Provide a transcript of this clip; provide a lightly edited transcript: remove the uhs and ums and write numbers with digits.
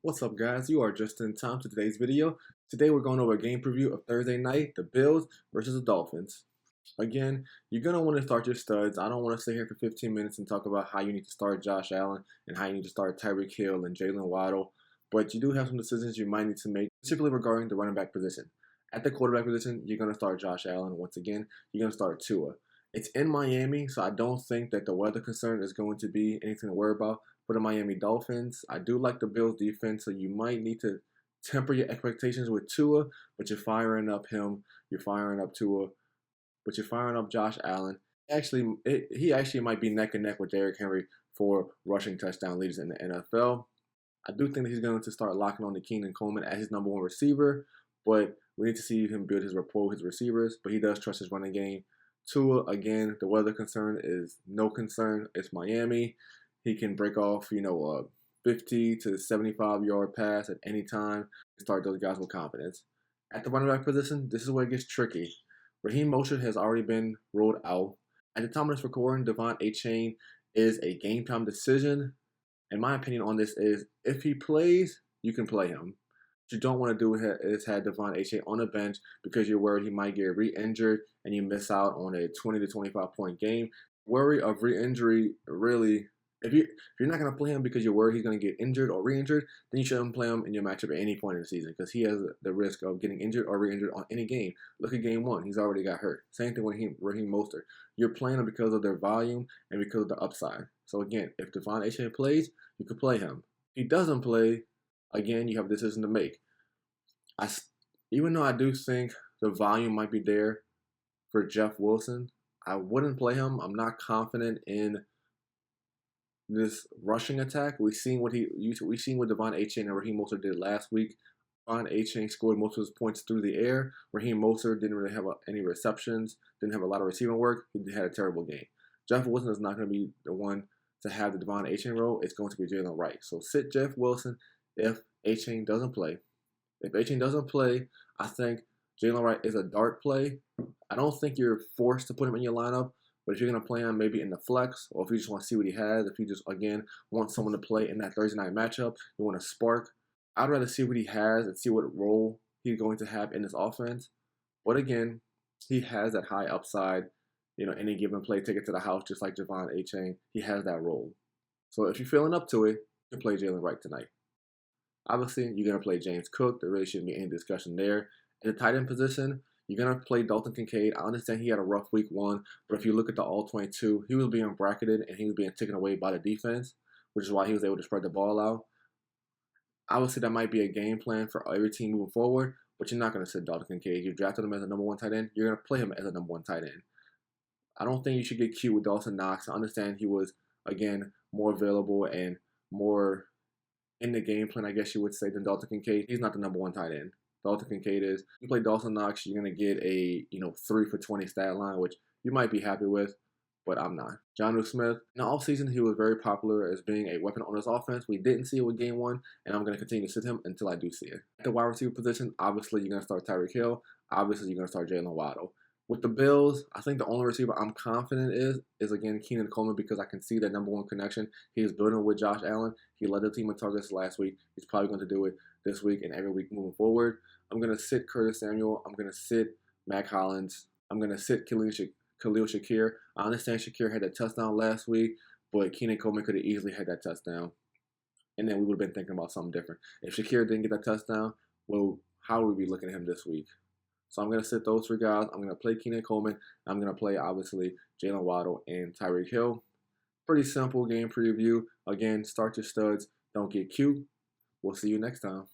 What's up, guys? You are just in time to today's video. Today we're going over a game preview of Thursday night, the Bills versus the Dolphins. Again, you're going to want to start your studs. I don't want to sit here for 15 minutes and talk about how you need to start Josh Allen and how you need to start Tyreek Hill and Jalen Waddle, but you do have some decisions you might need to make, particularly regarding the running back position. At the quarterback position, you're going to start Josh Allen. Once again, you're going to start Tua. It's in Miami, so I don't think that the weather concern is going to be anything to worry about. For the Miami Dolphins, I do like the Bills defense, so you might need to temper your expectations with Tua, but you're firing up him, you're firing up Tua, but you're firing up Josh Allen. He actually might be neck and neck with Derrick Henry for rushing touchdown leaders in the NFL. I do think that he's going to start locking on to Keenan Coleman as his number one receiver, but we need to see him build his rapport with his receivers, but he does trust his running game. Tua, again, the weather concern is no concern. It's Miami. He can break off, a 50 to 75-yard pass at any time and start those guys with confidence. At the running back position, this is where it gets tricky. Raheem Mostert has already been ruled out. At the time of this recording, Devon Achane is a game-time decision. And my opinion on this is, if he plays, you can play him. What you don't want to do is have Devon Achane on the bench because you're worried he might get re-injured and you miss out on a 20 to 25-point game. Worry of re-injury really. If you're not going to play him because you're worried he's going to get injured or re-injured, then you shouldn't play him in your matchup at any point in the season because he has the risk of getting injured or re-injured on any game. Look at game one. He's already got hurt. Same thing with Raheem Mostert. You're playing him because of their volume and because of the upside. So again, if Devon Achane plays, you can play him. If he doesn't play, again, you have a decision to make. Even though I do think the volume might be there for Jeff Wilson, I wouldn't play him. I'm not confident in this rushing attack. We've seen what Devon Achane and Raheem Mostert did last week. Devon Achane scored most of his points through the air. Raheem Mostert didn't really have any receptions, didn't have a lot of receiving work. He had a terrible game. Jeff Wilson is not going to be the one to have the Devon Achane role. It's going to be Jalen Wright. So sit Jeff Wilson if Achane doesn't play. If Achane doesn't play, I think Jalen Wright is a dart play. I don't think you're forced to put him in your lineup. But if you're going to play him maybe in the flex, or if you just want to see what he has, if you just, again, want someone to play in that Thursday night matchup, you want to spark, I'd rather see what he has and see what role he's going to have in this offense. But again, he has that high upside, any given play, take it to the house, just like Devon Achane. He has that role. So if you're feeling up to it, you can play Jalen Wright tonight. Obviously, you're going to play James Cook. There really shouldn't be any discussion there. In the tight end position, you're going to play Dalton Kincaid. I understand he had a rough week one, but if you look at the All-22, he was being bracketed and he was being taken away by the defense, which is why he was able to spread the ball out. Obviously, that might be a game plan for every team moving forward, but you're not going to sit Dalton Kincaid. You drafted him as a number one tight end. You're going to play him as a number one tight end. I don't think you should get cute with Dawson Knox. I understand he was, again, more available and more in the game plan, I guess you would say, than Dalton Kincaid. He's not the number one tight end. Dalton Kincaid is. You play Dawson Knox, you're going to get a 3 for 20 stat line, which you might be happy with, but I'm not. Jonnu Smith, in the offseason, he was very popular as being a weapon on this offense. We didn't see it with game one, and I'm going to continue to sit him until I do see it. At the wide receiver position, obviously, you're going to start Tyreek Hill. Obviously, you're going to start Jalen Waddle. With the Bills, I think the only receiver I'm confident is again, Keenan Coleman, because I can see that number one connection. He is building with Josh Allen. He led the team in targets last week. He's probably going to do it this week and every week moving forward. I'm going to sit Curtis Samuel. I'm going to sit Mac Hollins. I'm going to sit Khalil Shakir. I understand Shakir had that touchdown last week, but Keenan Coleman could have easily had that touchdown. And then we would have been thinking about something different. If Shakir didn't get that touchdown, well, how would we be looking at him this week? So I'm going to sit those three guys. I'm going to play Keenan Coleman. I'm going to play, obviously, Jalen Waddle and Tyreek Hill. Pretty simple game preview. Again, start your studs. Don't get cute. We'll see you next time.